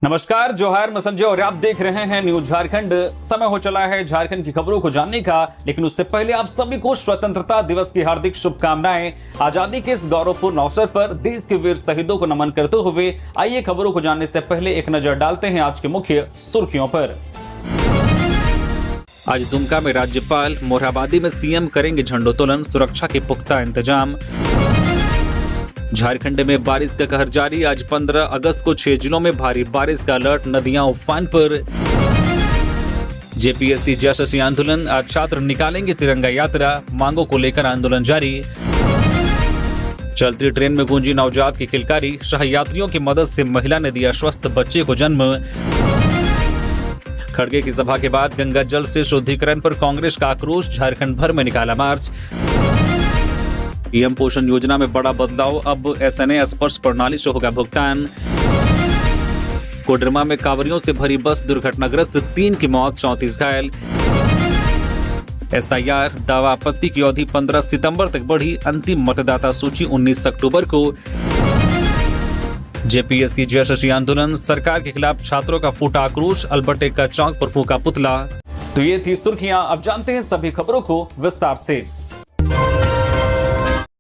नमस्कार, जोहार, मैं संजय और आप देख रहे हैं न्यूज झारखंड। समय हो चला है झारखंड की खबरों को जानने का, लेकिन उससे पहले आप सभी को स्वतंत्रता दिवस की हार्दिक शुभकामनाएं। आजादी के इस गौरवपूर्ण अवसर पर देश के वीर शहीदों को नमन करते हुए आइए खबरों को जानने से पहले एक नजर डालते हैं आज की मुख्य सुर्खियों पर। आज दुमका में राज्यपाल, मोरहाबादी में सीएम करेंगे झंडोत्तोलन, सुरक्षा के पुख्ता इंतजाम। झारखंड में बारिश का कहर जारी, आज 15 अगस्त को 6 जिलों में भारी बारिश का अलर्ट, नदियां उफान पर। जेपीएससी जयशसी आंदोलन, आज छात्र निकालेंगे तिरंगा यात्रा, मांगों को लेकर आंदोलन जारी। चलती ट्रेन में गूंजी नवजात की किलकारी, सहयात्रियों की मदद से महिला ने दिया स्वस्थ बच्चे को जन्म। खड़गे की सभा के बाद गंगा जल से शुद्धिकरण पर कांग्रेस का आक्रोश, झारखंड भर में निकाला मार्च। पीएम पोषण योजना में बड़ा बदलाव, अब एसएनए स्पर्श प्रणाली से होगा भुगतान। कोडरमा में कांवरियों से भरी बस दुर्घटनाग्रस्त, 3 की मौत, 34 घायल। एसआईआर दावा आपत्ति की अवधि 15 सितंबर तक बढ़ी, अंतिम मतदाता सूची 19 अक्टूबर को। जेपीएससी जयशसी आंदोलन, सरकार के खिलाफ छात्रों का फूटा आक्रोश, अल्बर्ट एक्का चौक पर फूंका पुतला। तो ये थी सुर्खियां, अब जानते हैं सभी खबरों को विस्तार से।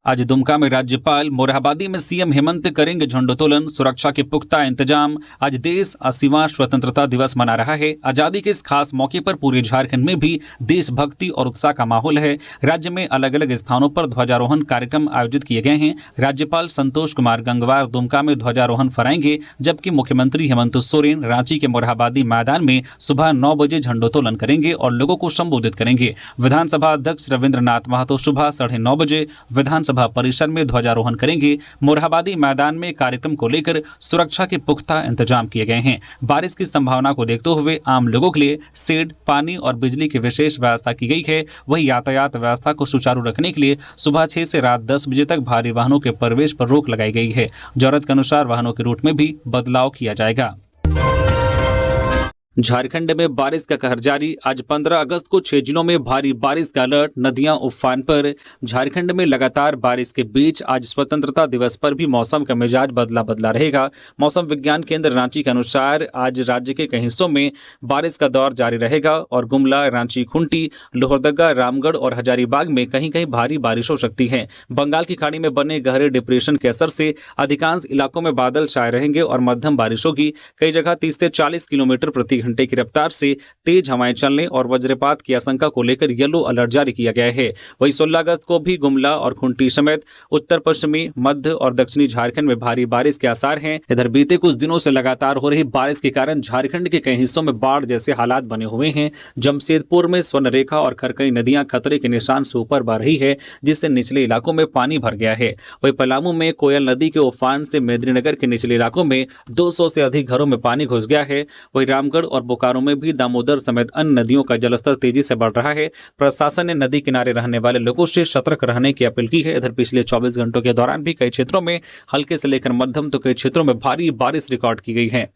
आज दुमका में राज्यपाल, मोरहाबादी में सीएम हेमंत करेंगे झंडोत्तोलन, सुरक्षा के पुख्ता इंतजाम। आज देश 80वां स्वतंत्रता दिवस मना रहा है। आजादी के इस खास मौके पर पूरे झारखंड में भी देशभक्ति और उत्साह का माहौल है। राज्य में अलग अलग स्थानों पर ध्वजारोहण कार्यक्रम आयोजित किए गए हैं। राज्यपाल संतोष कुमार गंगवार दुमका में ध्वजारोहण फहराएंगे, जबकि मुख्यमंत्री हेमंत सोरेन रांची के मोरहाबादी मैदान में सुबह 9 बजे झंडोत्तोलन करेंगे और लोगों को संबोधित करेंगे। विधानसभा अध्यक्ष रविंद्रनाथ महतो सुबह 9:30 बजे विधानसभा परिसर में ध्वजारोहण करेंगे। मोरहाबादी मैदान में कार्यक्रम को लेकर सुरक्षा के पुख्ता इंतजाम किए गए हैं। बारिश की संभावना को देखते हुए आम लोगों के लिए शेड, पानी और बिजली की विशेष व्यवस्था की गई है। वहीं यातायात व्यवस्था को सुचारू रखने के लिए सुबह 6 से रात 10 बजे तक भारी वाहनों के प्रवेश पर रोक लगाई गई है। जरूरत के अनुसार वाहनों के रूट में भी बदलाव किया जाएगा। झारखंड में बारिश का कहर जारी, आज 15 अगस्त को 6 जिलों में भारी बारिश का अलर्ट, नदियां उफान पर। झारखंड में लगातार बारिश के बीच आज स्वतंत्रता दिवस पर भी मौसम का मिजाज बदला बदला रहेगा। मौसम विज्ञान केंद्र रांची के अनुसार आज राज्य के कई हिस्सों में बारिश का दौर जारी रहेगा और गुमला, रांची, खूंटी, लोहरदगा, रामगढ़ और हजारीबाग में कहीं कहीं भारी बारिश हो सकती है। बंगाल की खाड़ी में बने गहरे डिप्रेशन के असर से अधिकांश इलाकों में बादल छाए रहेंगे और मध्यम बारिश होगी। कई जगह 30 से 40 किलोमीटर प्रति घंटे की रफ्तार से तेज हवाएं चलने और वज्रपात की आशंका को लेकर येलो अलर्ट जारी किया गया है। वहीं 16 अगस्त को भी गुमला और खूंटी समेत उत्तर पश्चिमी, मध्य और दक्षिणी झारखंड में भारी बारिश के आसार हैं। इधर बीते कुछ दिनों से लगातार हो रही बारिश के कारण झारखंड के कई हिस्सों में बाढ़ जैसे हालात बने हुए हैं। जमशेदपुर में स्वर्णरेखा और खरकई नदियां खतरे के निशान से ऊपर बह रही है, जिससे निचले इलाकों में पानी भर गया है। वहीं पलामू में कोयल नदी के उफान से मेदिनीनगर के निचले इलाकों में 200 से अधिक घरों में पानी घुस गया है। वहीं रामगढ़ और बोकारो में भी दामोदर समेत अन्य नदियों का जलस्तर तेजी से बढ़ रहा है। प्रशासन ने नदी किनारे रहने वाले लोगों से सतर्क रहने की अपील की है। इधर पिछले 24 घंटों के दौरान भी कई क्षेत्रों में हल्के से लेकर मध्यम तो कई क्षेत्रों में भारी बारिश रिकॉर्ड की गई है।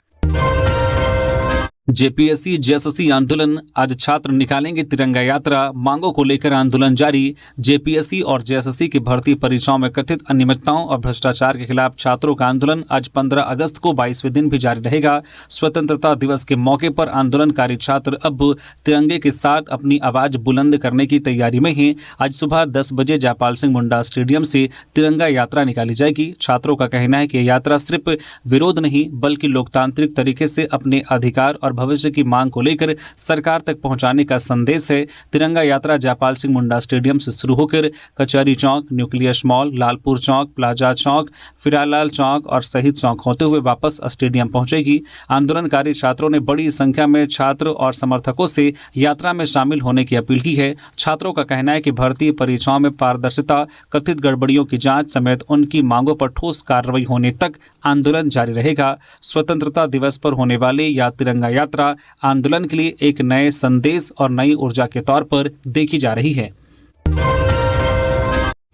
जेपीएससी जयशसी आंदोलन, आज छात्र निकालेंगे तिरंगा यात्रा, मांगों को लेकर आंदोलन जारी। जेपीएससी और जयशसी की भर्ती परीक्षाओं में कथित अनियमितताओं और भ्रष्टाचार के खिलाफ छात्रों का आंदोलन आज 15 अगस्त को 22वें दिन भी जारी रहेगा। स्वतंत्रता दिवस के मौके पर आंदोलनकारी छात्र अब तिरंगे के साथ अपनी आवाज बुलंद करने की तैयारी में हैं। आज सुबह 10 बजे जयपाल सिंह मुंडा स्टेडियम से तिरंगा यात्रा निकाली जाएगी। छात्रों का कहना है कि यह यात्रा सिर्फ विरोध नहीं बल्कि लोकतांत्रिक तरीके से अपने अधिकार और भविष्य की मांग को लेकर सरकार तक पहुंचाने का संदेश है। तिरंगा यात्रा जयपाल सिंह मुंडा स्टेडियम से शुरू होकर कचहरी चौक, न्यूक्लियस मॉल, लालपुर चौक, प्लाजा चौक, फिरालाल चौक और शहीद चौक होते हुए वापस स्टेडियम पहुंचेगी। आंदोलनकारी छात्रों ने बड़ी संख्या में छात्र और समर्थकों से यात्रा में शामिल होने की अपील की है। छात्रों का कहना है कि भर्ती परीक्षाओं में पारदर्शिता, कथित गड़बड़ियों की जांच समेत उनकी मांगों पर ठोस कार्रवाई होने तक आंदोलन जारी रहेगा। स्वतंत्रता दिवस पर होने वाली यह तिरंगा यात्रा आंदोलन के लिए एक नए संदेश और नई ऊर्जा के तौर पर देखी जा रही है।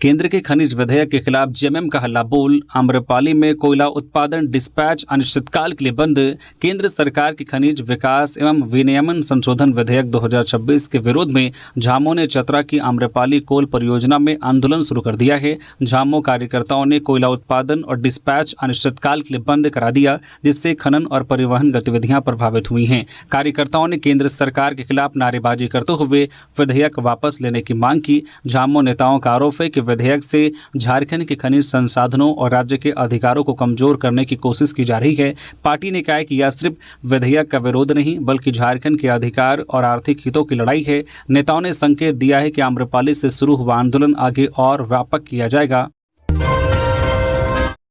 केंद्र के खनिज विधेयक के खिलाफ जेएमएम का हल्ला बोल, आम्रपाली में कोयला उत्पादन डिस्पैच अनिश्चितकाल के लिए बंद। केंद्र सरकार के खनिज विकास एवं विनियमन संशोधन विधेयक 2026 के विरोध में झामुमो ने चतरा की आम्रपाली कोल परियोजना में आंदोलन शुरू कर दिया है। झामुमो कार्यकर्ताओं ने कोयला उत्पादन और डिस्पैच अनिश्चितकाल के लिए बंद करा दिया, जिससे खनन और परिवहन गतिविधियां प्रभावित हुई हैं। कार्यकर्ताओं ने केंद्र सरकार के खिलाफ नारेबाजी करते हुए विधेयक वापस लेने की मांग की। झामुमो नेताओं का आरोप है कि विधेयक से झारखंड के खनिज संसाधनों और राज्य के अधिकारों को कमजोर करने की कोशिश की जा रही है। पार्टी ने कहा है कि यह सिर्फ विधेयक का विरोध नहीं बल्कि झारखंड के अधिकार और आर्थिक हितों की लड़ाई है। नेताओं ने संकेत दिया है कि आम्रपाली से शुरू हुआ आंदोलन आगे और व्यापक किया जाएगा।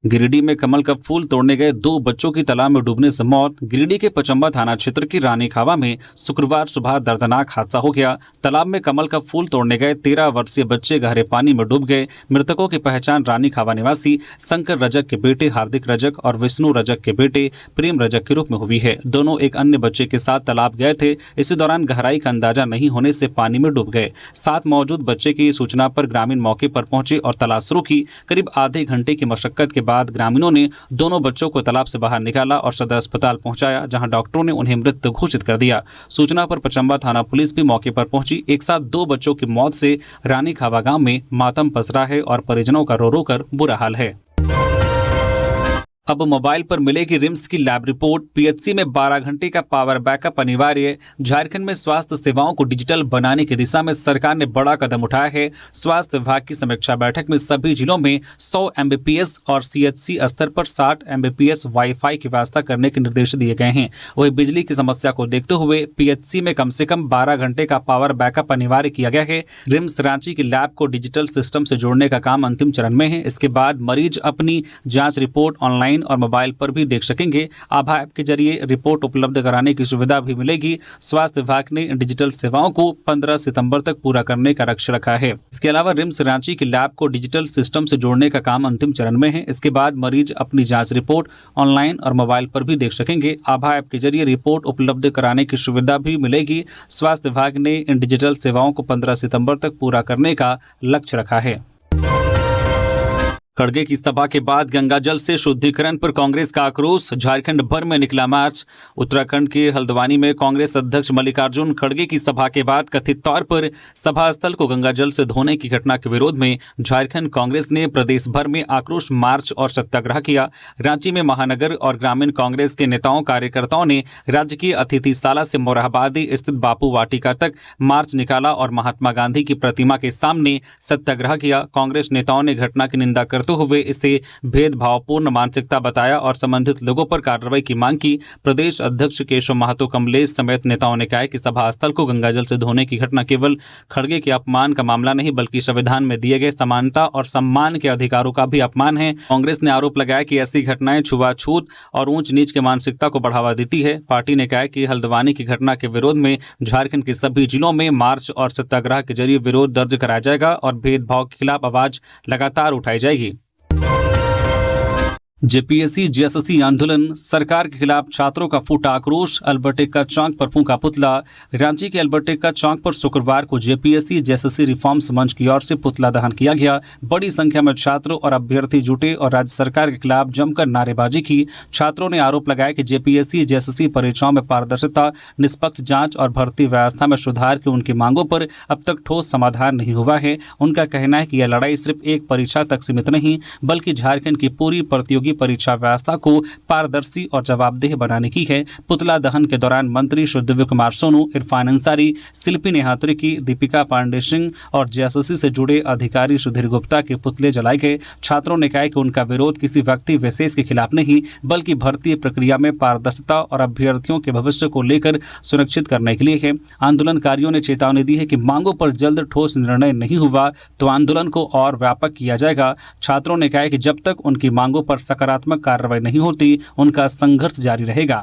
गिरिडीह में कमल का फूल तोड़ने गए 2 बच्चों की तालाब में डूबने से मौत। गिरिडीह के पचम्बा थाना क्षेत्र की रानी खावा में शुक्रवार सुबह दर्दनाक हादसा हो गया। तालाब में कमल का फूल तोड़ने गए 13 वर्षीय बच्चे गहरे पानी में डूब गए। मृतकों की पहचान रानी खावा निवासी शंकर रजक के बेटे हार्दिक रजक और विष्णु रजक के बेटे प्रेम रजक के रूप में हुई है। दोनों एक अन्य बच्चे के साथ तालाब गए थे। इसी दौरान गहराई का अंदाजा नहीं होने से पानी में डूब गए। साथ मौजूद बच्चे की सूचना पर ग्रामीण मौके पर पहुंचे और तलाश शुरू की। करीब आधे घंटे की मशक्कत के बाद ग्रामीणों ने दोनों बच्चों को तालाब से बाहर निकाला और सदर अस्पताल पहुंचाया, जहां डॉक्टरों ने उन्हें मृत घोषित कर दिया। सूचना पर पचम्बा थाना पुलिस भी मौके पर पहुंची। एक साथ 2 बच्चों की मौत से रानी खावा गांव में मातम पसरा है और परिजनों का रो रो कर बुरा हाल है। अब मोबाइल पर मिलेगी रिम्स की लैब रिपोर्ट। पीएचसी में 12 घंटे का पावर बैकअप अनिवार्य। झारखंड में स्वास्थ्य सेवाओं को डिजिटल बनाने की दिशा में सरकार ने बड़ा कदम उठाया है। स्वास्थ्य विभाग की समीक्षा बैठक में सभी जिलों में 100 एमबीपीएस और सीएचसी स्तर पर 60 एमबीपीएस वाईफाई की व्यवस्था करने के निर्देश दिए गए हैं। वही बिजली की समस्या को देखते हुए पीएचसी में कम से कम 12 घंटे का पावर बैकअप अनिवार्य किया गया है। रिम्स रांची की लैब को डिजिटल सिस्टम से जोड़ने का काम अंतिम चरण में है। इसके बाद मरीज अपनी जाँच रिपोर्ट ऑनलाइन और मोबाइल पर भी देख सकेंगे। आभा ऐप के जरिए रिपोर्ट उपलब्ध कराने की सुविधा भी मिलेगी। स्वास्थ्य विभाग ने डिजिटल सेवाओं को 15 सितंबर तक पूरा करने का लक्ष्य रखा है। इसके अलावा रिम्स रांची की लैब को डिजिटल सिस्टम से जोड़ने का काम अंतिम चरण में है। इसके बाद मरीज अपनी जांच रिपोर्ट ऑनलाइन और मोबाइल पर भी देख सकेंगे। आभा ऐप के जरिए रिपोर्ट उपलब्ध कराने की सुविधा भी मिलेगी। स्वास्थ्य विभाग ने इन डिजिटल सेवाओं को 15 सितंबर तक पूरा करने का लक्ष्य रखा है। खड़गे की सभा के बाद गंगा जल से शुद्धिकरण पर कांग्रेस का आक्रोश। झारखंड भर में निकला मार्च। उत्तराखंड के हल्द्वानी में कांग्रेस अध्यक्ष मल्लिकार्जुन खड़गे की सभा के बाद कथित तौर पर सभा स्थल को गंगा जल से धोने की घटना के विरोध में झारखंड कांग्रेस ने प्रदेश भर में आक्रोश मार्च और सत्याग्रह किया। रांची में महानगर और ग्रामीण कांग्रेस के नेताओं कार्यकर्ताओं ने राज्य की अतिथिशाला से मोरहाबादी स्थित बापू वाटिका तक मार्च निकाला और महात्मा गांधी की प्रतिमा के सामने सत्याग्रह किया। कांग्रेस नेताओं ने घटना की निंदा करते हुए इसे भेदभावपूर्ण मानसिकता बताया और संबंधित लोगों पर कार्रवाई की मांग की। प्रदेश अध्यक्ष केशव महतो कमलेश समेत नेताओं ने कहा कि सभा स्थल को गंगाजल से धोने की घटना केवल खड़गे के अपमान का मामला नहीं बल्कि संविधान में दिए गए समानता और सम्मान के अधिकारों का भी अपमान है। कांग्रेस ने आरोप लगाया कि ऐसी घटनाएं छुआछूत और ऊंच नीच के मानसिकता को बढ़ावा देती है। पार्टी ने कहा कि हल्द्वानी की घटना के विरोध में झारखंड के सभी जिलों में मार्च और सत्याग्रह के जरिए विरोध दर्ज कराया जाएगा और भेदभाव के खिलाफ आवाज लगातार उठाई जाएगी। जेपीएससी जेएसएससी आंदोलन। सरकार के खिलाफ छात्रों का फूटा आक्रोश। अल्बर्ट एक्का चौक पर फूंका पुतला। रांची के अल्बर्ट एक्का चौक पर शुक्रवार को जेपीएससी जेएसएससी रिफॉर्म्स मंच की ओर से पुतला दहन किया गया। बड़ी संख्या में छात्र और अभ्यर्थी जुटे और राज्य सरकार के खिलाफ जमकर नारेबाजी की। छात्रों ने आरोप लगाया कि जेपीएससी जेएसएससी परीक्षाओं में पारदर्शिता, निष्पक्ष जांच और भर्ती व्यवस्था में सुधार की उनकी मांगों पर अब तक ठोस समाधान नहीं हुआ है। उनका कहना है कि यह लड़ाई सिर्फ एक परीक्षा तक सीमित नहीं बल्कि झारखंड की पूरी प्रतियोगी परीक्षा व्यवस्था को पारदर्शी और जवाबदेह बनाने की है। पुतला दहन के दौरान मंत्री श्री दिव्य कुमार सोनू, इरफान अंसारी, शिल्पी नेहात्री की, दीपिका पांडे सिंह और जेएसएससी से जुड़े अधिकारी सुधीर गुप्ता के पुतले जलाए गए। छात्रों ने कहा कि उनका विरोध किसी व्यक्ति विशेष के खिलाफ नहीं बल्कि भर्ती प्रक्रिया में पारदर्शिता और अभ्यर्थियों के भविष्य को लेकर सुरक्षित करने के लिए है। आंदोलनकारियों ने चेतावनी दी है कि मांगों पर जल्द ठोस निर्णय नहीं हुआ तो आंदोलन को और व्यापक किया जाएगा। छात्रों ने कहा कि जब तक उनकी मांगों पर सकारात्मक कार्रवाई नहीं होती उनका संघर्ष जारी रहेगा।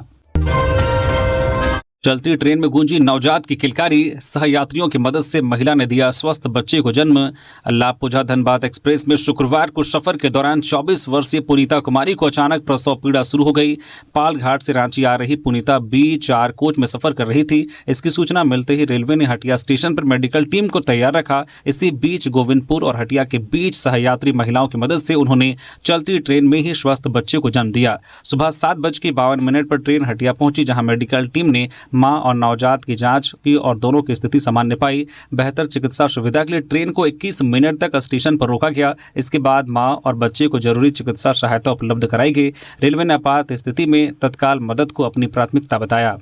चलती ट्रेन में गूंजी नवजात की किलकारी, सहयात्रियों की मदद से महिला ने दिया स्वस्थ बच्चे को जन्म। अल्लापुझा धनबाद एक्सप्रेस में शुक्रवार को सफर के दौरान 24 वर्षीय पुनीता कुमारी को अचानक प्रसव पीड़ा शुरू हो गई। पालघाट से रांची आ रही पुनीता B4 कोच में सफर कर रही थी। इसकी सूचना मिलते ही रेलवे ने हटिया स्टेशन पर मेडिकल टीम को तैयार रखा। इसी बीच गोविंदपुर और हटिया के बीच सहयात्री महिलाओं की मदद से उन्होंने चलती ट्रेन में ही स्वस्थ बच्चे को जन्म दिया। सुबह 7:52 पर ट्रेन हटिया पहुंची, जहां मेडिकल टीम ने मां और नवजात की जांच की और दोनों की स्थिति सामान्य पाई। बेहतर चिकित्सा सुविधा के लिए ट्रेन को 21 मिनट तक स्टेशन पर रोका गया। इसके बाद मां और बच्चे को जरूरी चिकित्सा सहायता उपलब्ध कराई गई। रेलवे ने आपात स्थिति में तत्काल मदद को अपनी प्राथमिकता बताया।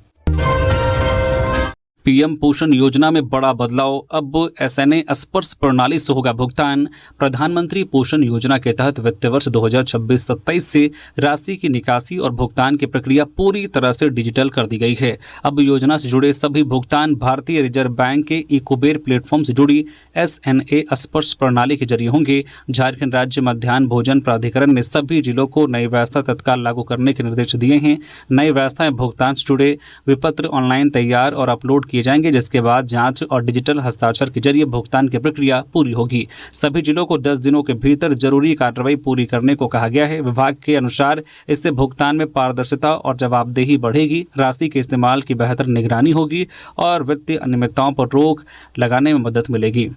पीएम पोषण योजना में बड़ा बदलाव, अब SNA स्पर्श प्रणाली से होगा भुगतान। प्रधानमंत्री पोषण योजना के तहत वित्त वर्ष 2026-27 से राशि की निकासी और भुगतान की प्रक्रिया पूरी तरह से डिजिटल कर दी गई है। अब योजना से जुड़े सभी भुगतान भारतीय रिजर्व बैंक के इकोबेर प्लेटफॉर्म से जुड़ी SNA स्पर्श प्रणाली के जरिए होंगे। झारखंड राज्य मध्याह्न भोजन प्राधिकरण ने सभी जिलों को नई व्यवस्था तत्काल लागू करने के निर्देश दिए हैं। नई व्यवस्था में भुगतान से जुड़े विपत्र ऑनलाइन तैयार और अपलोड किए जाएंगे, जिसके बाद जांच और डिजिटल हस्ताक्षर के जरिए भुगतान की प्रक्रिया पूरी होगी। सभी जिलों को 10 दिनों के भीतर जरूरी कार्रवाई पूरी करने को कहा गया है। विभाग के अनुसार इससे भुगतान में पारदर्शिता और जवाबदेही बढ़ेगी, राशि के इस्तेमाल की बेहतर निगरानी होगी और वित्तीय अनियमितताओं पर रोक लगाने में मदद मिलेगी।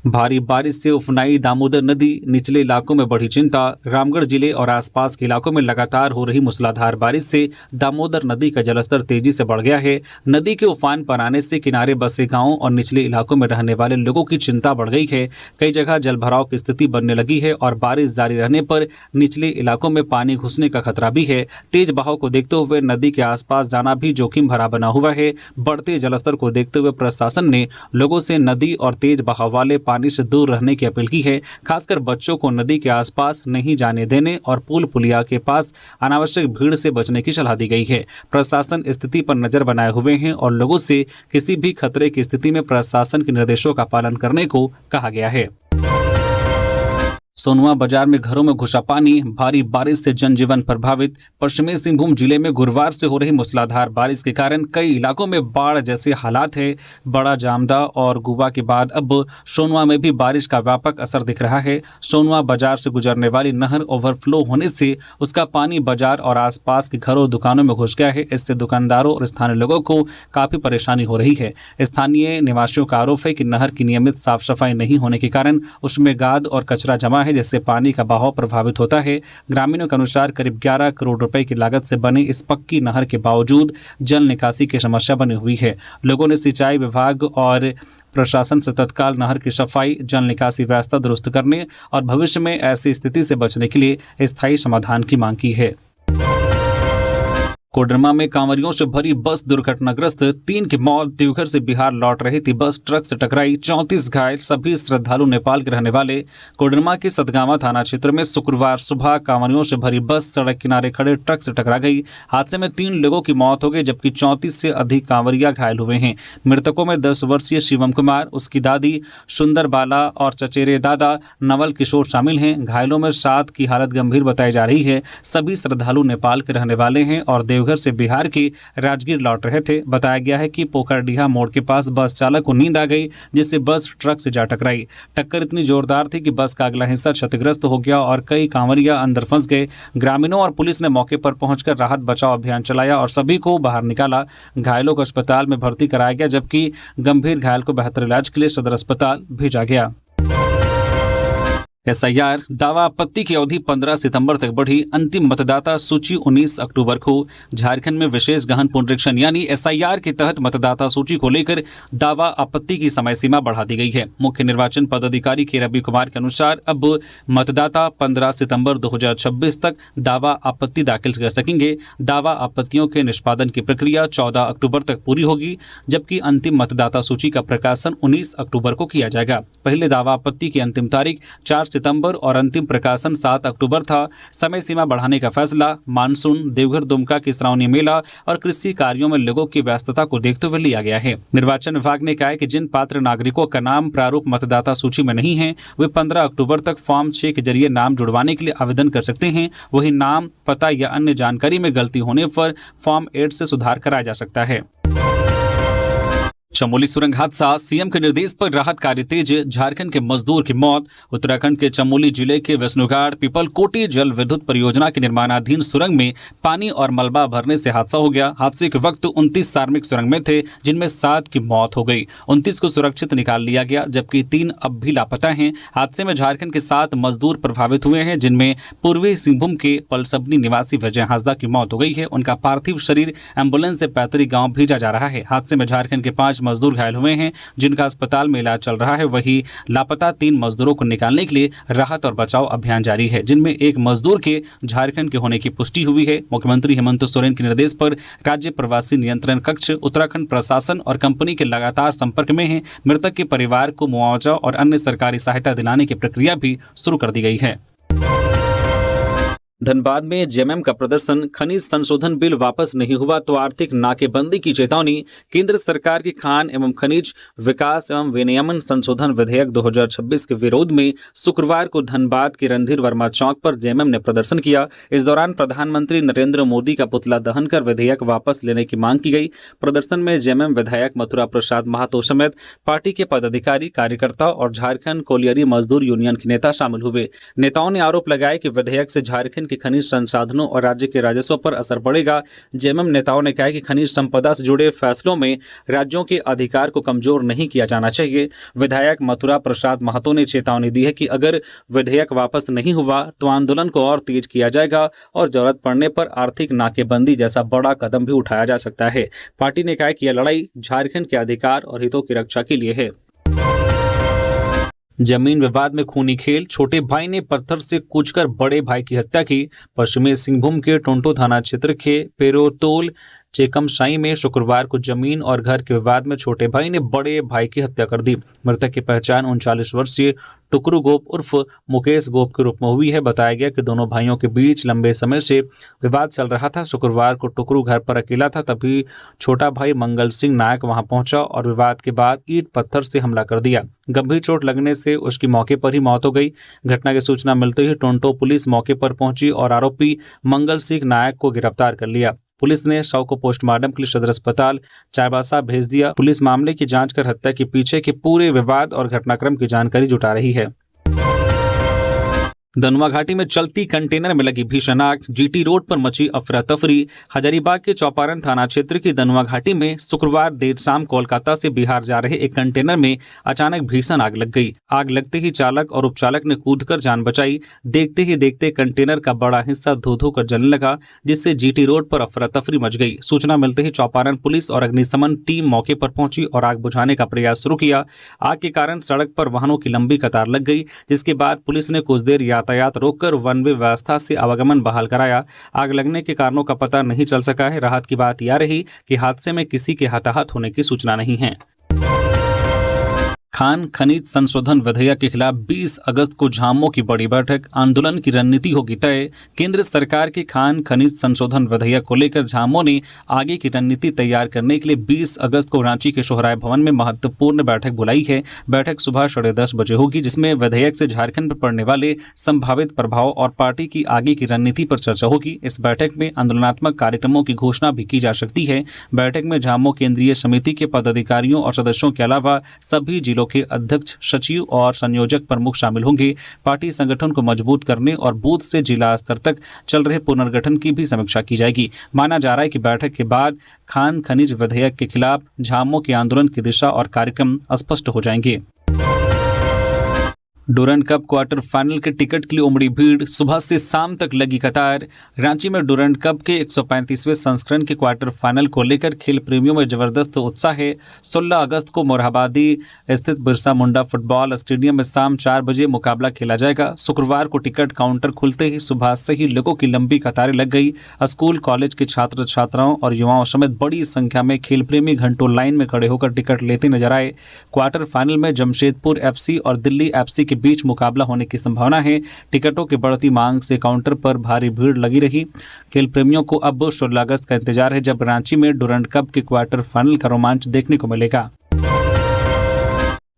भारी बारिश से उफनाई दामोदर नदी, निचले इलाकों में बढ़ी चिंता। रामगढ़ जिले और आसपास के इलाकों में लगातार हो रही मूसलाधार बारिश से दामोदर नदी का जलस्तर तेजी से बढ़ गया है। नदी के उफान पर आने से किनारे बसे गांवों और निचले इलाकों में रहने वाले लोगों की चिंता बढ़ गई है। कई जगह जलभराव की स्थिति बनने लगी है और बारिश जारी रहने पर निचले इलाकों में पानी घुसने का खतरा भी है। तेज बहाव को देखते हुए नदी के आसपास जाना भी जोखिम भरा बना हुआ है। बढ़ते जलस्तर को देखते हुए प्रशासन ने लोगों से नदी और तेज बहाव वाले पानी से दूर रहने की अपील की है। खासकर बच्चों को नदी के आसपास नहीं जाने देने और पुल पुलिया के पास अनावश्यक भीड़ से बचने की सलाह दी गई है। प्रशासन स्थिति पर नजर बनाए हुए हैं और लोगों से किसी भी खतरे की स्थिति में प्रशासन के निर्देशों का पालन करने को कहा गया है। सोनुआ बाजार में घरों में घुसा पानी, भारी बारिश से जनजीवन प्रभावित। पश्चिमी सिंहभूम जिले में गुरुवार से हो रही मूसलाधार बारिश के कारण कई इलाकों में बाढ़ जैसे हालात है। बड़ा जामदा और गुबा के बाद अब सोनुआ में भी बारिश का व्यापक असर दिख रहा है। सोनुआ बाजार से गुजरने वाली नहर ओवरफ्लो होने से उसका पानी बाजार और आसपास के घरों दुकानों में घुस गया है। इससे दुकानदारों और स्थानीय लोगों को काफी परेशानी हो रही है। स्थानीय निवासियों का आरोप है कि नहर की नियमित साफ सफाई नहीं होने के कारण उसमें गाद और कचरा जमा है, जिससे पानी का बहाव प्रभावित होता है। ग्रामीणों के अनुसार करीब 11 करोड़ रुपए की लागत से बनी इस पक्की नहर के बावजूद जल निकासी की समस्या बनी हुई है। लोगों ने सिंचाई विभाग और प्रशासन से तत्काल नहर की सफाई, जल निकासी व्यवस्था दुरुस्त करने और भविष्य में ऐसी स्थिति से बचने के लिए स्थायी समाधान की मांग की है। कोडरमा में कांवरियों से भरी बस दुर्घटनाग्रस्त, 3 की मौत। देवघर से बिहार लौट रही थी बस, ट्रक से टकराई, 34 घायल, सभी श्रद्धालु नेपाल के रहने वाले। कोडरमा के सतगावा थाना क्षेत्र में शुक्रवार सुबह कांवरियों से भरी बस सड़क किनारे खड़े ट्रक से टकरा गई। हादसे में 3 लोगों की मौत हो गई, जबकि 34 से अधिक कांवरिया घायल हुए हैं। मृतकों में 10 वर्षीय शिवम कुमार, उसकी दादी सुंदर बाला और चचेरे दादा नवल किशोर शामिल हैं। घायलों में 7 की हालत गंभीर बताई जा रही है। सभी श्रद्धालु नेपाल के रहने वाले हैं और देवघर से बिहार की राजगीर लौट रहे थे। बताया गया है कि पोखरडीहा मोड़ के पास बस चालक को नींद आ गई, जिससे बस ट्रक से जा टकराई। टक्कर इतनी जोरदार थी कि बस का अगला हिस्सा क्षतिग्रस्त हो गया और कई कांवरिया अंदर फंस गए। ग्रामीणों और पुलिस ने मौके पर पहुंचकर राहत बचाव अभियान चलाया और सभी को बाहर निकाला। घायलों को अस्पताल में भर्ती कराया गया, जबकि गंभीर घायल को बेहतर इलाज के लिए सदर अस्पताल भेजा गया। SIR दावा आपत्ति की अवधि 15 सितंबर तक बढ़ी, अंतिम मतदाता सूची 19 अक्टूबर को। झारखंड में विशेष गहन पुनरीक्षण यानी SIR के तहत मतदाता सूची को लेकर दावा आपत्ति की समय सीमा बढ़ा दी गई है। मुख्य निर्वाचन पदाधिकारी के रवि कुमार के अनुसार अब मतदाता 15 सितंबर 2026 तक दावा आपत्ति दाखिल कर सकेंगे। दावा आपत्तियों के निष्पादन की प्रक्रिया 14 अक्टूबर तक पूरी होगी, जबकि अंतिम मतदाता सूची का प्रकाशन 19 अक्टूबर को किया जाएगा। पहले दावा आपत्ति की अंतिम तारीख 4 सितंबर और अंतिम प्रकाशन 7 अक्टूबर था। समय सीमा बढ़ाने का फैसला मानसून, देवघर दुमका की श्रावणी मेला और कृषि कार्यों में लोगों की व्यस्तता को देखते हुए लिया गया है। निर्वाचन विभाग ने कहा है कि जिन पात्र नागरिकों का नाम प्रारूप मतदाता सूची में नहीं है वे 15 अक्टूबर तक फॉर्म 6 के जरिए नाम जुड़वाने के लिए आवेदन कर सकते हैं। वही नाम, पता या अन्य जानकारी में गलती होने पर फॉर्म 8 से सुधार कराया जा सकता है। चमोली सुरंग हादसा, सीएम के निर्देश पर राहत कार्य तेज, झारखंड के मजदूर की मौत। उत्तराखंड के चमोली जिले के विष्णुगाड़ पीपलकोटी जल विद्युत परियोजना के निर्माणाधीन सुरंग में पानी और मलबा भरने से हादसा हो गया। हादसे के वक्त 29 श्रमिक सुरंग में थे, जिनमें 7 की मौत हो गई। 29 को सुरक्षित निकाल लिया गया, जबकि 3 अब भी लापता हैं। हादसे में झारखंड के 7 मजदूर प्रभावित हुए हैं, जिनमें पूर्वी सिंहभूम के पलसबनी निवासी विजय हांसदा की मौत हो गई है। उनका पार्थिव शरीर एम्बुलेंस से पैतृक गांव भेजा जा रहा है। हादसे में झारखंड के 5 मजदूर घायल हुए हैं, जिनका अस्पताल में इलाज चल रहा है। वहीं लापता 3 मजदूरों को निकालने के लिए राहत और बचाव अभियान जारी है, जिनमें एक मजदूर के झारखंड के होने की पुष्टि हुई है। मुख्यमंत्री हेमंत सोरेन के निर्देश पर राज्य प्रवासी नियंत्रण कक्ष, उत्तराखंड प्रशासन और कंपनी के लगातार संपर्क में है। मृतक के परिवार को मुआवजा और अन्य सरकारी सहायता दिलाने की प्रक्रिया भी शुरू कर दी गई है। धनबाद में जेएमएम का प्रदर्शन, खनिज संशोधन बिल वापस नहीं हुआ तो आर्थिक नाकेबंदी की चेतावनी। केंद्र सरकार की खान एवं खनिज विकास एवं विनियमन संशोधन विधेयक 2026 के विरोध में शुक्रवार को धनबाद के रणधीर वर्मा चौक पर जेएमएम ने प्रदर्शन किया। इस दौरान प्रधानमंत्री नरेंद्र मोदी का पुतला दहन कर विधेयक वापस लेने की मांग की गई। प्रदर्शन में जेएमएम विधायक मथुरा प्रसाद महातो समेत पार्टी के पदाधिकारी, कार्यकर्ता और झारखंड कोलियरी मजदूर यूनियन के नेता शामिल हुए। नेताओं ने आरोप लगाया कि विधेयक से झारखंड के खनिज संसाधनों और राज्य के राजस्व पर असर पड़ेगा। जेएमएम नेताओं ने कहा कि खनिज संपदा से जुड़े फैसलों में राज्यों के अधिकार को कमजोर नहीं किया जाना चाहिए। विधायक मथुरा प्रसाद महातो ने चेतावनी दी है कि अगर विधेयक वापस नहीं हुआ तो आंदोलन को और तेज किया जाएगा और जरूरत पड़ने पर आर्थिक नाकेबंदी जैसा बड़ा कदम भी उठाया जा सकता है। पार्टी ने कहा कि यह लड़ाई झारखंड के अधिकार और हितों की रक्षा के लिए है। जमीन विवाद में खूनी खेल, छोटे भाई ने पत्थर से कूचकर बड़े भाई की हत्या की। पश्चिमी सिंहभूम के टोंटो थाना क्षेत्र के पेरोतोल चेकमशाई में शुक्रवार को जमीन और घर के विवाद में छोटे भाई ने बड़े भाई की हत्या कर दी। मृतक की पहचान 39 वर्षीय टुकरू गोप उर्फ मुकेश गोप के रूप में हुई है। बताया गया कि दोनों भाइयों के बीच लंबे समय से विवाद चल रहा था। शुक्रवार को टुकरू घर पर अकेला था, तभी छोटा भाई मंगल सिंह नायक वहां पहुंचा और विवाद के बाद ईंट पत्थर से हमला कर दिया। गंभीर चोट लगने से उसकी मौके पर ही मौत हो गई। घटना की सूचना मिलते ही टोंटो पुलिस मौके पर पहुंची और आरोपी मंगल सिंह नायक को गिरफ्तार कर लिया। पुलिस ने शव को पोस्टमार्टम के लिए सदर अस्पताल चाईबासा भेज दिया। पुलिस मामले की जांच कर हत्या के पीछे के पूरे विवाद और घटनाक्रम की जानकारी जुटा रही है। दनुआ घाटी में चलती कंटेनर में लगी भीषण आग, जीटी रोड पर मची अफरा तफरी। हजारीबाग के चौपारण थाना क्षेत्र की दनुआ घाटी में शुक्रवार देर शाम कोलकाता से बिहार जा रहे एक कंटेनर में अचानक भीषण आग लग गई। आग लगते ही चालक और उपचालक ने कूदकर जान बचाई। देखते ही देखते कंटेनर का बड़ा हिस्सा धो धो कर जलने लगा, जिससे जीटी रोड पर अफरा तफरी मच गई। सूचना मिलते ही चौपारण पुलिस और अग्निशमन टीम मौके पर पहुंची और आग बुझाने का प्रयास शुरू किया। आग के कारण सड़क पर वाहनों की लंबी कतार लग गई, जिसके बाद पुलिस ने कुछ देर यातायात रोककर वन वे व्यवस्था से आवागमन बहाल कराया। आग लगने के कारणों का पता नहीं चल सका है। राहत की बात यह रही कि हादसे में किसी के हताहत होने की सूचना नहीं है। खान खनिज संशोधन विधेयक के खिलाफ 20 अगस्त को झामुमो की बड़ी बैठक, आंदोलन की रणनीति होगी तय। केंद्र सरकार के खान खनिज संशोधन विधेयक को लेकर झामुमो ने आगे की रणनीति तैयार करने के लिए 20 अगस्त को रांची के सोहराय भवन में महत्वपूर्ण बैठक बुलाई है। बैठक सुबह 10:30 बजे होगी, जिसमें विधेयक से झारखंड पर पड़ने वाले संभावित प्रभाव और पार्टी की आगे की रणनीति पर चर्चा होगी। इस बैठक में आंदोलनात्मक कार्यक्रमों की घोषणा भी की जा सकती है। बैठक में झामुमो केंद्रीय समिति के पदाधिकारियों और सदस्यों के अलावा सभी जिलों के अध्यक्ष, सचिव और संयोजक प्रमुख शामिल होंगे। पार्टी संगठन को मजबूत करने और बूथ से जिला स्तर तक चल रहे पुनर्गठन की भी समीक्षा की जाएगी। माना जा रहा है कि बैठक के बाद खान खनिज विधेयक के खिलाफ झामुमो के आंदोलन की दिशा और कार्यक्रम स्पष्ट हो जाएंगे। डुरंड कप क्वार्टर फाइनल के टिकट के लिए उमड़ी भीड़, सुबह से शाम तक लगी कतार। रांची में डुरंड कप के 135वें संस्करण के क्वार्टर फाइनल को लेकर खेल प्रेमियों में जबरदस्त उत्साह है। 16 अगस्त को मोरहाबादी स्थित बिरसा मुंडा फुटबॉल स्टेडियम में शाम 4 बजे मुकाबला खेला जाएगा। शुक्रवार को टिकट काउंटर खुलते ही सुबह से ही लोगों की लंबी कतारें लग गई। स्कूल कॉलेज के छात्र छात्राओं और युवाओं समेत बड़ी संख्या में खेल प्रेमी घंटों लाइन में खड़े होकर टिकट लेते नजर आए। क्वार्टर फाइनल में जमशेदपुर FC और दिल्ली FC के बीच मुकाबला होने की संभावना है। टिकटों की बढ़ती मांग से काउंटर पर भारी भीड़ लगी रही। खेल प्रेमियों को अब 16 अगस्त का इंतजार है, जब रांची में डुरंड कप के क्वार्टर फाइनल का रोमांच देखने को मिलेगा।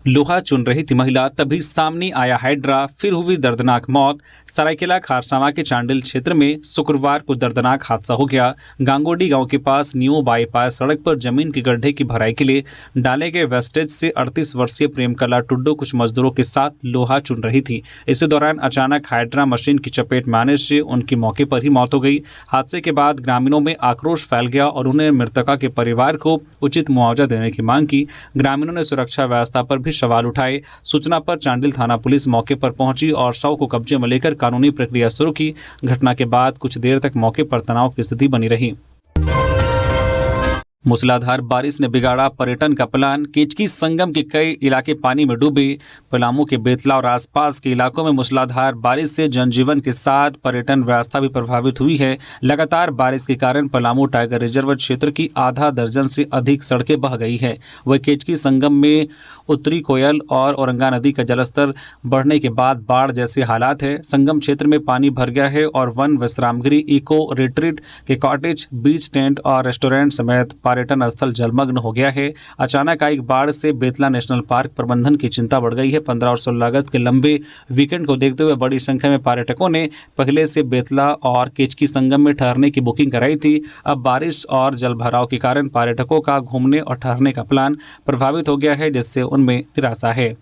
लोहा चुन रही थी महिला, तभी सामने आया हाइड्रा, फिर हुई दर्दनाक मौत। सरायकेला खारसावा के चांडिल क्षेत्र में शुक्रवार को दर्दनाक हादसा हो गया। गांगोडी गांव के पास न्यू बाईपास सड़क पर जमीन के गड्ढे की भराई के लिए डाले गए वेस्टेज से 38 वर्षीय प्रेमकला टुड्डो कुछ मजदूरों के साथ लोहा चुन रही थी। इसी दौरान अचानक हाइड्रा मशीन की चपेट में आने से उनकी मौके पर ही मौत हो गई। हादसे के बाद ग्रामीणों में आक्रोश फैल गया और उन्हें मृतका के परिवार को उचित मुआवजा देने की मांग की। ग्रामीणों ने सुरक्षा व्यवस्था पर सवाल उठाए। सूचना पर चांडिल थाना पुलिस मौके पर पहुंची और शव को कब्जे में लेकर कानूनी प्रक्रिया शुरू की। घटना के बाद कुछ देर तक मौके पर तनाव की स्थिति बनी रही। मूसलाधार बारिश ने बिगाड़ा पर्यटन का प्लान। केचकी संगम के कई इलाके पानी में डूबे। पलामू के बेतला और आसपास के इलाकों में मूसलाधार बारिश से जनजीवन के साथ पर्यटन व्यवस्था भी प्रभावित हुई है। लगातार बारिश के कारण पलामू टाइगर रिजर्व क्षेत्र की आधा दर्जन से अधिक सड़कें बह गई है। वही केचकी संगम में उत्तरी कोयल और औरंगा नदी का जलस्तर बढ़ने के बाद बाढ़ जैसे हालात है। संगम क्षेत्र में पानी भर गया है और वन विश्रामगृह, इको रिट्रीट के कॉटेज, बीच टेंट और रेस्टोरेंट समेत पर्यटन स्थल जलमग्न हो गया है। अचानक आई बाढ़ से बेतला नेशनल पार्क प्रबंधन की चिंता बढ़ गई है। 15 और 16 अगस्त के लंबे वीकेंड को देखते हुए बड़ी संख्या में पर्यटकों ने पहले से बेतला और केचकी संगम में ठहरने की बुकिंग कराई थी। अब बारिश और जलभराव के कारण पर्यटकों का घूमने और ठहरने का प्लान प्रभावित हो गया है, जिससे उनमें निराशा है।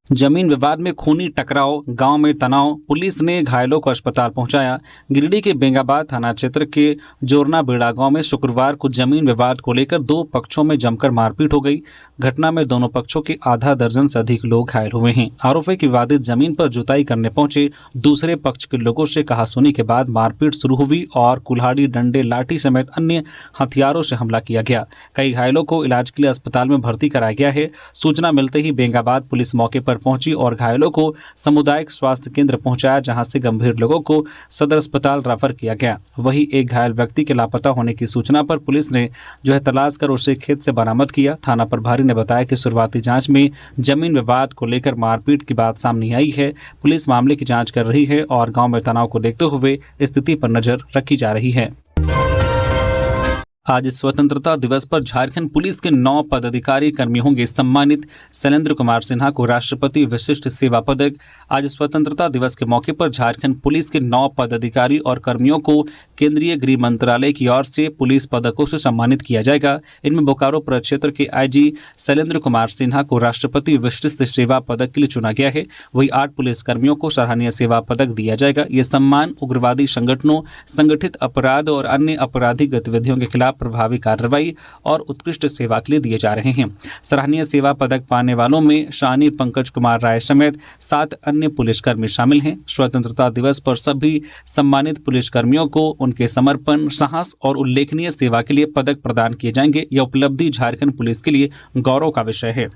जमीन विवाद में खूनी टकराव, गांव में तनाव, पुलिस ने घायलों को अस्पताल पहुंचाया। गिरिडीह के बेंगाबाद थाना क्षेत्र के जोरना बेड़ा गांव में शुक्रवार को जमीन विवाद को लेकर दो पक्षों में जमकर मारपीट हो गई। घटना में दोनों पक्षों के आधा दर्जन से अधिक लोग घायल हुए हैं। आरोप है कि विवादित जमीन पर जुताई करने पहुंचे दूसरे पक्ष के लोगों से कहासुनी के बाद मारपीट शुरू हुई और कुल्हाड़ी, डंडे, लाठी समेत अन्य हथियारों से हमला किया गया। कई घायलों को इलाज के लिए अस्पताल में भर्ती कराया गया है। सूचना मिलते ही बेंगाबाद पुलिस मौके पर पहुंची और घायलों को सामुदायिक स्वास्थ्य केंद्र पहुंचाया, जहां से गंभीर लोगों को सदर अस्पताल रेफर किया गया। वहीं एक घायल व्यक्ति के लापता होने की सूचना पर पुलिस ने तलाश कर उसे खेत से बरामद किया। थाना प्रभारी ने बताया कि शुरुआती जांच में जमीन विवाद को लेकर मारपीट की बात सामने आई है। पुलिस मामले की जांच कर रही है और गांव में तनाव को देखते हुए स्थिति पर नजर रखी जा रही है। आज स्वतंत्रता दिवस पर झारखंड पुलिस के 9 पदाधिकारी कर्मी होंगे सम्मानित। शैलेंद्र कुमार सिन्हा को राष्ट्रपति विशिष्ट सेवा पदक। आज स्वतंत्रता दिवस के मौके पर झारखंड पुलिस के 9 पदाधिकारी और कर्मियों को केंद्रीय गृह मंत्रालय की ओर से पुलिस पदकों से सम्मानित किया जाएगा। इनमें बोकारो प्रक्षेत्र के आईजी शैलेंद्र कुमार सिन्हा को राष्ट्रपति विशिष्ट सेवा पदक के लिए चुना गया है। वही 8 पुलिस कर्मियों को सराहनीय सेवा पदक दिया जाएगा। ये सम्मान उग्रवादी संगठनों, संगठित अपराध और अन्य आपराधिक गतिविधियों के खिलाफ प्रभावी कार्रवाई और उत्कृष्ट सेवा के लिए दिए जा रहे हैं। सराहनीय सेवा पदक पाने वालों में शानी पंकज कुमार राय समेत 7 अन्य पुलिसकर्मी शामिल हैं। स्वतंत्रता दिवस पर सभी सम्मानित पुलिसकर्मियों को उनके समर्पण, साहस और उल्लेखनीय सेवा के लिए पदक प्रदान किए जाएंगे। यह उपलब्धि झारखंड पुलिस के लिए गौरव का विषय है।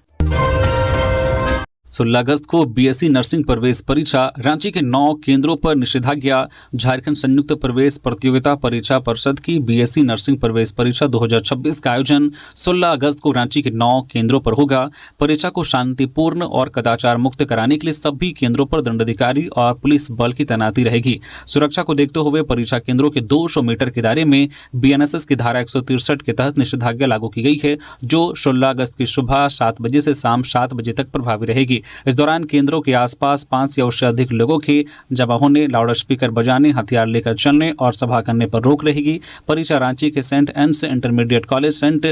16 अगस्त को बीएससी नर्सिंग प्रवेश परीक्षा। रांची के 9 केंद्रों पर निषेधाज्ञा। झारखंड संयुक्त प्रवेश प्रतियोगिता परीक्षा परिषद की बीएससी नर्सिंग प्रवेश परीक्षा 2026 का आयोजन 16 अगस्त को रांची के 9 केंद्रों पर होगा। परीक्षा को शांतिपूर्ण और कदाचार मुक्त कराने के लिए सभी केंद्रों पर दंडाधिकारी और पुलिस बल की तैनाती रहेगी। सुरक्षा को देखते हुए परीक्षा केंद्रों के 200 मीटर के दायरे में बीएनएसएस की धारा 163 के तहत निषेधाज्ञा लागू की गई है, जो 16 अगस्त की सुबह 7 बजे से शाम 7 बजे तक प्रभावी रहेगी। इस दौरान केंद्रों के आसपास 5 या उससे अधिक लोगों के जमा होने, लाउड स्पीकर बजाने, हथियार लेकर चलने और सभा करने पर रोक रहेगी। परीक्षा रांची के saint Anne's intermediate college, saint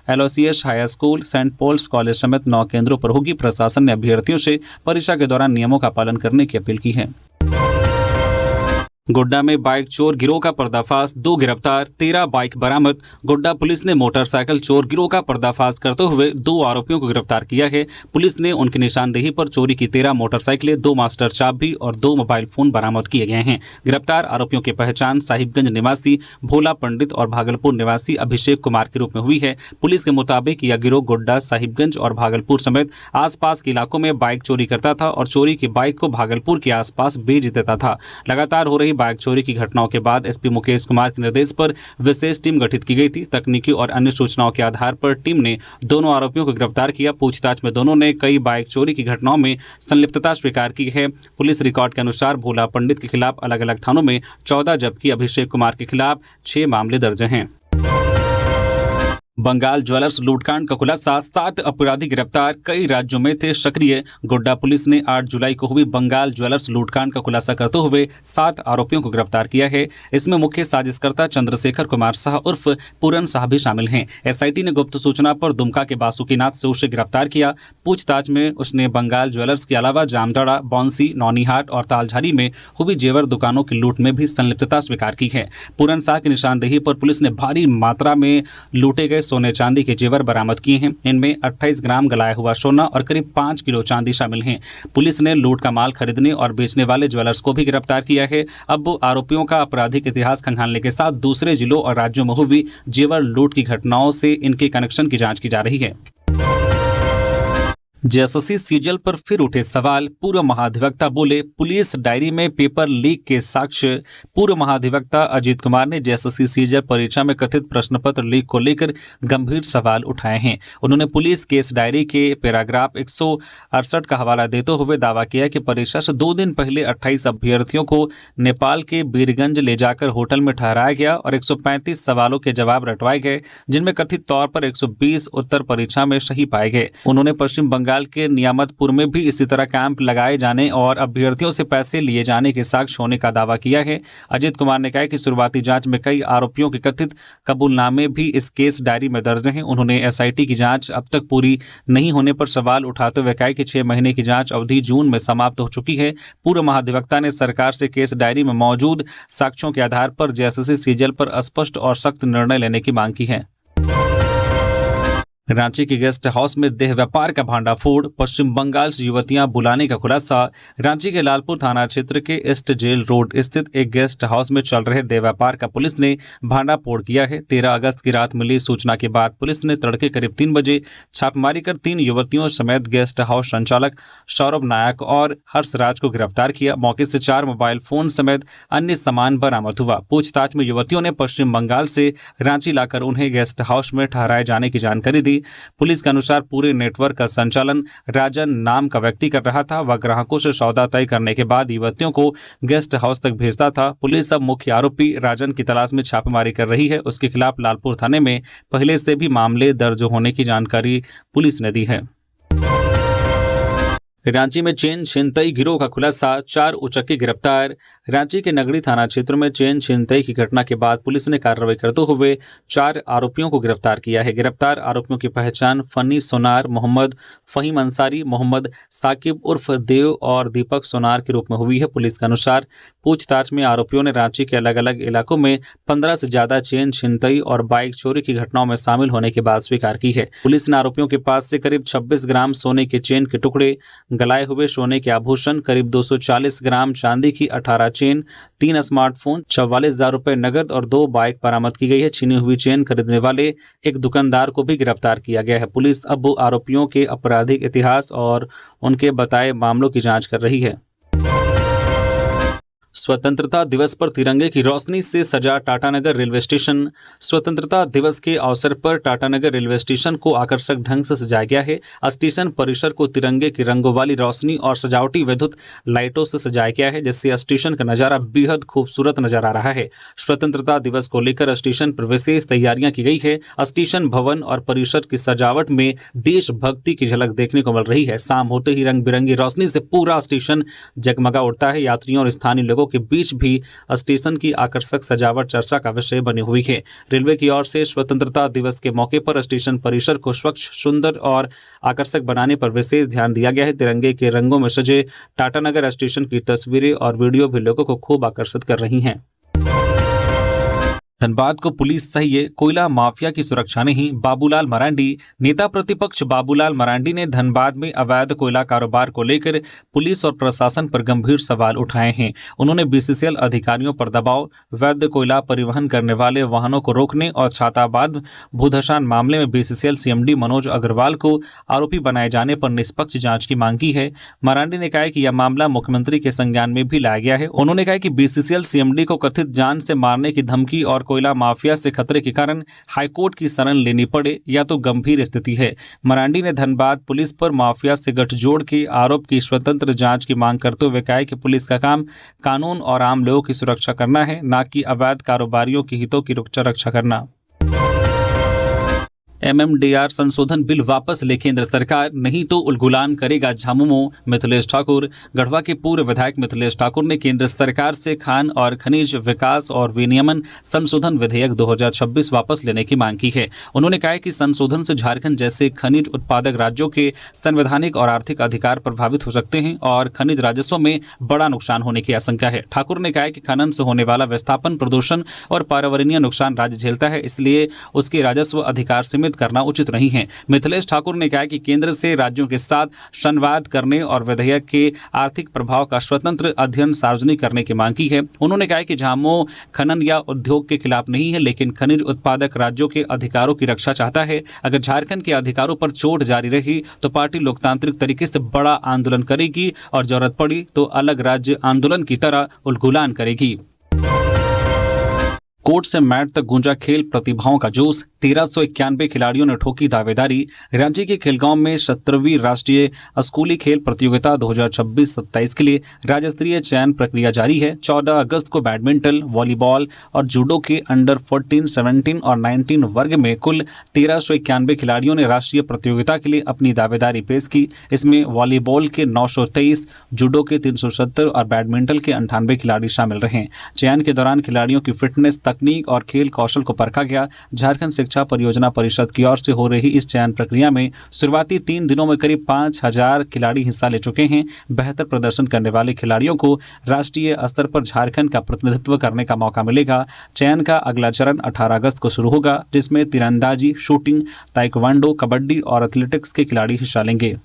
Aloysius high school, saint Paul's college समेत 9 केंद्रों पर होगी। प्रशासन ने अभ्यर्थियों से परीक्षा के दौरान नियमों का पालन करने की अपील की है। गोड्डा में बाइक चोर गिरोह का पर्दाफाश, 2 गिरफ्तार, 13 बाइक बरामद। गोड्डा पुलिस ने मोटरसाइकिल चोर गिरोह का पर्दाफाश करते हुए 2 आरोपियों को गिरफ्तार किया है। पुलिस ने उनकी निशानदेही पर चोरी की 13 मोटरसाइकिलें, 2 मास्टर चाबी और 2 मोबाइल फोन बरामद किए गए हैं। गिरफ्तार आरोपियों की पहचान साहिबगंज निवासी भोला पंडित और भागलपुर निवासी अभिषेक कुमार के रूप में हुई है। पुलिस के मुताबिक यह गिरोह गोड्डा, साहिबगंज और भागलपुर समेत आसपास के इलाकों में बाइक चोरी करता था और चोरी की बाइक को भागलपुर के आसपास बेच देता था। लगातार हो रही बाइक चोरी की घटनाओं के बाद एसपी मुकेश कुमार के निर्देश पर विशेष टीम गठित की गई थी। तकनीकी और अन्य सूचनाओं के आधार पर टीम ने दोनों आरोपियों को गिरफ्तार किया। पूछताछ में दोनों ने कई बाइक चोरी की घटनाओं में संलिप्तता स्वीकार की है। पुलिस रिकॉर्ड के अनुसार भोला पंडित के खिलाफ अलग अलग थानों में 14 जबकि अभिषेक कुमार के खिलाफ 6 मामले दर्ज हैं। बंगाल ज्वेलर्स लूटकांड का खुलासा, 7 अपराधी गिरफ्तार, कई राज्यों में थे सक्रिय। गोड्डा पुलिस ने 8 जुलाई को हुई बंगाल ज्वेलर्स लूटकांड का खुलासा करते हुए 7 आरोपियों को गिरफ्तार किया है। इसमें मुख्य साजिशकर्ता चंद्रशेखर कुमार शाह उर्फ पूरन शाह भी शामिल हैं। एसआईटी ने गुप्त सूचना पर दुमका के बासुकीनाथ से उसे गिरफ्तार किया। पूछताछ में उसने बंगाल ज्वेलर्स के अलावा जामताड़ा, बौंसी, नौनीहाट और तालझारी में हुई जेवर दुकानों की लूट में भी संलिप्तता स्वीकार की है। पूरन शाह की निशानदेही पर पुलिस ने भारी मात्रा में लूटे गए सोने चांदी के जेवर बरामद किए हैं। इनमें 28 ग्राम गलाया हुआ सोना और करीब 5 किलो चांदी शामिल हैं। पुलिस ने लूट का माल खरीदने और बेचने वाले ज्वेलर्स को भी गिरफ्तार किया है। अब आरोपियों का आपराधिक इतिहास खंगालने के साथ दूसरे जिलों और राज्यों में हुई जेवर लूट की घटनाओं से इनके कनेक्शन की जांच की जा रही है। जेएसएससी सीजल पर फिर उठे सवाल, पूर्व महाधिवक्ता बोले पुलिस डायरी में पेपर लीक के साक्ष्य। पूर्व महाधिवक्ता अजीत कुमार ने जेएसएससी सीजल परीक्षा में कथित प्रश्न पत्र लीक को लेकर गंभीर सवाल उठाए हैं। उन्होंने पुलिस केस डायरी के पैराग्राफ 168 का हवाला देते हुए दावा किया कि परीक्षा से 2 दिन पहले 28 अभ्यर्थियों को नेपाल के बीरगंज ले जाकर होटल में ठहराया गया और 135 सवालों के जवाब रटवाए गए, जिनमें कथित तौर पर 120 उत्तर परीक्षा में सही पाए गए। उन्होंने पश्चिम बंगाल के नियामतपुर में भी इसी तरह कैंप लगाए जाने और अभ्यर्थियों से पैसे लिए जाने के साक्ष्य होने का दावा किया है। अजीत कुमार ने कहा कि शुरुआती जांच में कई आरोपियों के कथित कबूलनामे भी इस केस डायरी में दर्ज हैं। उन्होंने एसआईटी की जांच अब तक पूरी नहीं होने पर सवाल उठाते हुए कहा कि 6 महीने की जांच अवधि जून में समाप्त हो चुकी है। पूर्व महाधिवक्ता ने सरकार से केस डायरी में मौजूद साक्ष्यों के आधार पर जेएसएससी सीजल पर स्पष्ट और सख्त निर्णय लेने की मांग की है। रांची के गेस्ट हाउस में देह व्यापार का भांडाफोड़, पश्चिम बंगाल से युवतियां बुलाने का खुलासा। रांची के लालपुर थाना क्षेत्र के ईस्ट जेल रोड स्थित एक गेस्ट हाउस में चल रहे देह व्यापार का पुलिस ने भांडाफोड़ किया है। 13 अगस्त की रात मिली सूचना के बाद पुलिस ने तड़के करीब 3 बजे छापेमारी कर 3 युवतियों समेत गेस्ट हाउस संचालक सौरभ नायक और हर्षराज को गिरफ्तार किया। मौके से 4 मोबाइल फोन समेत अन्य सामान बरामद हुआ। पूछताछ में युवतियों ने पश्चिम बंगाल से रांची लाकर उन्हें गेस्ट हाउस में ठहराए जाने की जानकारी दी। पुलिस के अनुसार पूरे नेटवर्क का संचालन राजन नाम का व्यक्ति कर रहा था। वह ग्राहकों से सौदा तय करने के बाद युवतियों को गेस्ट हाउस तक भेजता था। पुलिस अब मुख्य आरोपी राजन की तलाश में छापेमारी कर रही है। उसके खिलाफ लालपुर थाने में पहले से भी मामले दर्ज होने की जानकारी पुलिस ने दी है। रांची में चेन छिनतई गिरोह का खुलासा, 4 उचक्के गिरफ्तार। रांची के नगरी थाना क्षेत्र में चेन छिनतई की घटना के बाद पुलिस ने कार्रवाई करते हुए 4 आरोपियों को गिरफ्तार किया है। गिरफ्तार आरोपियों की पहचान फनी सोनार, मोहम्मद फहीम अंसारी, मोहम्मद साकिब उर्फ देव और दीपक सोनार के रूप में हुई है। पुलिस के अनुसार पूछताछ में आरोपियों ने रांची के अलग अलग इलाकों में 15 से ज्यादा चेन छिनतई और बाइक चोरी की घटनाओं में शामिल होने की बात स्वीकार की है। पुलिस ने आरोपियों के पास से करीब 26 ग्राम सोने के चेन के टुकड़े, गलाए हुए सोने के आभूषण, करीब 240 ग्राम चांदी की 18 चेन, 3 स्मार्टफोन, 44,000 रुपए नगद और 2 बाइक बरामद की गई है। छीनी हुई चेन खरीदने वाले एक दुकानदार को भी गिरफ्तार किया गया है। पुलिस अब आरोपियों के आपराधिक इतिहास और उनके बताए मामलों की जांच कर रही है। स्वतंत्रता दिवस पर तिरंगे की रोशनी से सजा टाटानगर रेलवे स्टेशन। स्वतंत्रता दिवस के अवसर पर टाटानगर रेलवे स्टेशन को आकर्षक ढंग से सजाया गया है। स्टेशन परिसर को तिरंगे की रंगों वाली रोशनी और सजावटी विद्युत लाइटों से सजाया गया है, जिससे स्टेशन का नजारा बेहद खूबसूरत नजर आ रहा है। स्वतंत्रता दिवस को लेकर स्टेशन पर विशेष तैयारियां की गई है। स्टेशन भवन और परिसर की सजावट में देशभक्ति की झलक देखने को मिल रही है। शाम होते ही रंग बिरंगी रोशनी से पूरा स्टेशन जगमगा उठता है। यात्रियों और स्थानीय लोगों के बीच भी स्टेशन की आकर्षक सजावट चर्चा का विषय बनी हुई है। रेलवे की ओर से स्वतंत्रता दिवस के मौके पर स्टेशन परिसर को स्वच्छ, सुंदर और आकर्षक बनाने पर विशेष ध्यान दिया गया है। तिरंगे के रंगों में सजे टाटानगर स्टेशन की तस्वीरें और वीडियो भी लोगों को खूब आकर्षित कर रही हैं। धनबाद को पुलिस चाहिए, कोयला माफिया की सुरक्षा नहीं, बाबूलाल मरांडी। नेता प्रतिपक्ष बाबूलाल मरांडी ने धनबाद में अवैध कोयला कारोबार को लेकर पुलिस और प्रशासन पर गंभीर सवाल उठाए हैं। उन्होंने बीसीसीएल अधिकारियों पर दबाव, वैध कोयला परिवहन करने वाले वाहनों को रोकने और छाताबाद भूधसान मामले में बीसीसीएल सीएमडी मनोज अग्रवाल को आरोपी बनाए जाने पर निष्पक्ष जांच की मांग की है। मरांडी ने कहा कि यह मामला मुख्यमंत्री के संज्ञान में भी लाया गया है। उन्होंने कहा कि बीसीसीएल सीएमडी को कथित जान से मारने की धमकी और कोयला माफिया से खतरे के कारण हाईकोर्ट की शरण लेनी पड़े या तो गंभीर स्थिति है। मरांडी ने धनबाद पुलिस पर माफिया से गठजोड़ के आरोप की स्वतंत्र जांच की मांग करते हुए कहा कि पुलिस का काम कानून और आम लोगों की सुरक्षा करना है, न कि अवैध कारोबारियों की हितों की रक्षा करना। एमएमडीआर संशोधन बिल वापस ले केंद्र सरकार, नहीं तो उलगुलान करेगा झामुमो। मिथिलेश ठाकुर। गढ़वा के पूर्व विधायक मिथिलेश ठाकुर ने केंद्र सरकार से खान और खनिज विकास और विनियमन संशोधन विधेयक 2026 वापस लेने की मांग की है। उन्होंने कहा कि संशोधन से झारखंड जैसे खनिज उत्पादक राज्यों के संवैधानिक और आर्थिक अधिकार प्रभावित हो सकते हैं और खनिज राजस्व में बड़ा नुकसान होने की आशंका है। ठाकुर ने कहा कि खनन से होने वाला विस्थापन, प्रदूषण और पर्यावरणीय नुकसान राज्य झेलता है, इसलिए उसके राजस्व अधिकार सीमित करना उचित नहीं है। मिथिलेश ठाकुर ने कहा कि केंद्र से राज्यों के साथ संवाद करने और विधेयक के आर्थिक प्रभाव का स्वतंत्र अध्ययन सार्वजनिक करने की मांग की है। उन्होंने कहा कि झामुमो खनन या उद्योग के खिलाफ नहीं है, लेकिन खनिज उत्पादक राज्यों के अधिकारों की रक्षा चाहता है। अगर झारखंड के अधिकारों पर चोट जारी रही तो पार्टी लोकतांत्रिक तरीके से बड़ा आंदोलन करेगी और जरूरत पड़ी तो अलग राज्य आंदोलन की तरह उलगुलान करेगी। कोर्ट से मैट तक गूंजा खेल प्रतिभाओं का जोश, 1391 खिलाड़ियों ने ठोकी दावेदारी। रांची के खेलगांव में 17वीं राष्ट्रीय स्कूली खेल प्रतियोगिता 2026-27 के लिए राज्य स्तरीय चयन प्रक्रिया जारी है। 14 अगस्त को बैडमिंटन, वॉलीबॉल और जूडो के अंडर 14, 17 और 19 वर्ग में कुल 1391 खिलाड़ियों ने राष्ट्रीय प्रतियोगिता के लिए अपनी दावेदारी पेश की। इसमें वॉलीबॉल के 923, जूडो के 370 और बैडमिंटन के 98 खिलाड़ी शामिल रहे। चयन के दौरान खिलाड़ियों की फिटनेस, तकनीक और खेल कौशल को परखा गया। झारखंड शिक्षा परियोजना परिषद की ओर से हो रही इस चयन प्रक्रिया में शुरुआती 3 दिनों में करीब 5000 खिलाड़ी हिस्सा ले चुके हैं। बेहतर प्रदर्शन करने वाले खिलाड़ियों को राष्ट्रीय स्तर पर झारखंड का प्रतिनिधित्व करने का मौका मिलेगा। चयन का अगला चरण 18 अगस्त को शुरू होगा, जिसमें तीरंदाजी, शूटिंग, ताइक्वांडो, कबड्डी और एथलेटिक्स के खिलाड़ी हिस्सा लेंगे।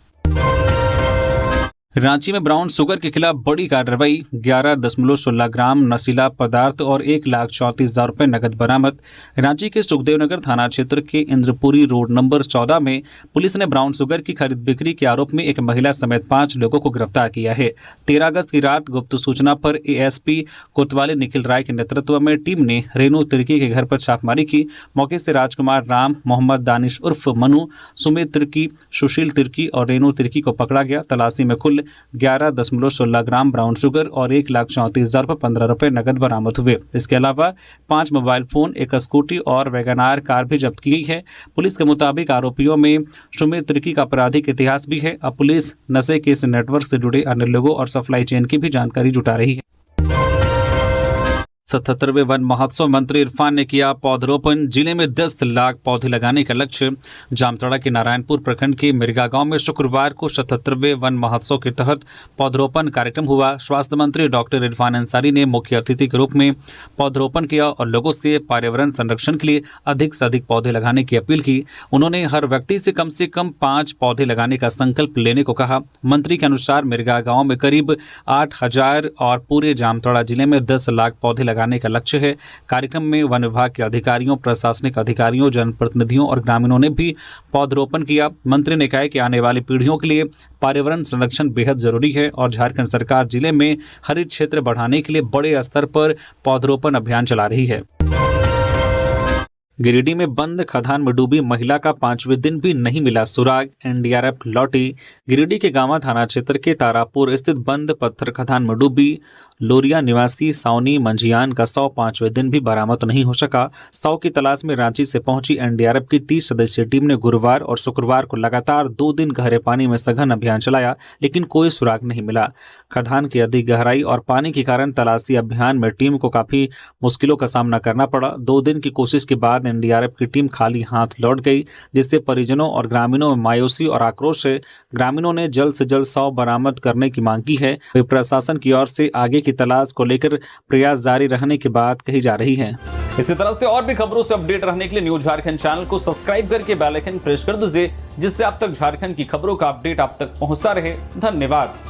रांची में ब्राउन शुगर के खिलाफ बड़ी कार्रवाई, 11.16 ग्राम नशीला पदार्थ और 1,34,000 रुपये नकद बरामद। रांची के सुखदेवनगर थाना क्षेत्र के इंद्रपुरी रोड नंबर 14 में पुलिस ने ब्राउन शुगर की खरीद बिक्री के आरोप में एक महिला समेत 5 लोगों को गिरफ्तार किया है। 13 अगस्त की रात गुप्त सूचना पर एएसपी कोतवाली निखिल राय के नेतृत्व में टीम ने रेणु तिर्की के घर पर छापेमारी की। मौके से राजकुमार राम, मोहम्मद दानिश उर्फ मनु, सुमित तिर्की, सुशील तिर्की और रेणु तिर्की को पकड़ा गया। तलाशी में कुल 11.16 ग्राम ब्राउन शुगर और 1,34,015 रुपये नकद बरामद हुए। इसके अलावा 5 मोबाइल फोन, एक स्कूटी और वैगनार कार भी जब्त की गई है। पुलिस के मुताबिक आरोपियों में सुमित तिर्की का आपराधिक इतिहास भी है। अब पुलिस नशे के इस नेटवर्क से जुड़े अन्य लोगों और सप्लाई चेन की भी जानकारी जुटा रही है। 77वें वन महोत्सव, मंत्री इरफान ने किया पौधरोपण। जिले में 10 लाख पौधे लगाने का लक्ष्य। जामताड़ा के नारायणपुर प्रखंड के मिर्गा गांव में शुक्रवार को 77वें वन महोत्सव के तहत पौधरोपण कार्यक्रम हुआ। स्वास्थ्य मंत्री डॉक्टर इरफान अंसारी ने मुख्य अतिथि के रूप में पौधरोपण किया और लोगों से पर्यावरण संरक्षण के लिए अधिक से अधिक पौधे लगाने की अपील की। उन्होंने हर व्यक्ति से कम 5 पौधे लगाने का संकल्प लेने को कहा। मंत्री के अनुसार मिर्गा गाँव में करीब 8,000 और पूरे जामताड़ा जिले में 10 लाख पौधे लगाने का लक्ष्य है। कार्यक्रम में वन विभाग के अधिकारियों, प्रशासनिक अधिकारियों, जनप्रतिनिधियों और ग्रामीणों ने भी पौधरोपण किया। मंत्री ने कहा कि आने वाली पीढ़ियों के लिए पर्यावरण संरक्षण बेहद जरूरी है और झारखंड सरकार जिले में हरित क्षेत्र बढ़ाने के लिए बड़े स्तर पर पौधरोपण अभियान चला रही है। गिरिडीह में बंद खदान में डूबी महिला का 5वें दिन भी नहीं मिला सुराग, एनडीआरएफ लौटी। गिरिडीह के गांवा थाना क्षेत्र के तारापुर स्थित बंद पत्थर खदान में डूबी लोरिया निवासी साउनी मंझियान का शव 5वें दिन भी बरामद नहीं हो सका। शव की तलाश में रांची से पहुंची एनडीआरएफ की 30 सदस्यीय टीम ने गुरुवार और शुक्रवार को लगातार 2 दिन गहरे पानी में सघन अभियान चलाया, लेकिन कोई सुराग नहीं मिला। खदान की अधिक गहराई और पानी के कारण तलाशी अभियान में टीम को काफी मुश्किलों का सामना करना पड़ा। 2 दिन की कोशिश के बाद एनडीआरएफ की टीम खाली हाथ लौट गई, जिससे परिजनों और ग्रामीणों में मायूसी और आक्रोश है। ग्रामीणों ने जल्द से जल्द शव बरामद करने की मांग की है। वहीं प्रशासन की ओर से आगे की तलाश को लेकर प्रयास जारी रहने की बात कही जा रही है। इसी तरह से और भी खबरों से अपडेट रहने के लिए न्यूज झारखंड चैनल को सब्सक्राइब करके बेल आइकन प्रेस कर दीजिए, जिससे आप तक झारखंड की खबरों का अपडेट आप तक पहुंचता रहे। धन्यवाद।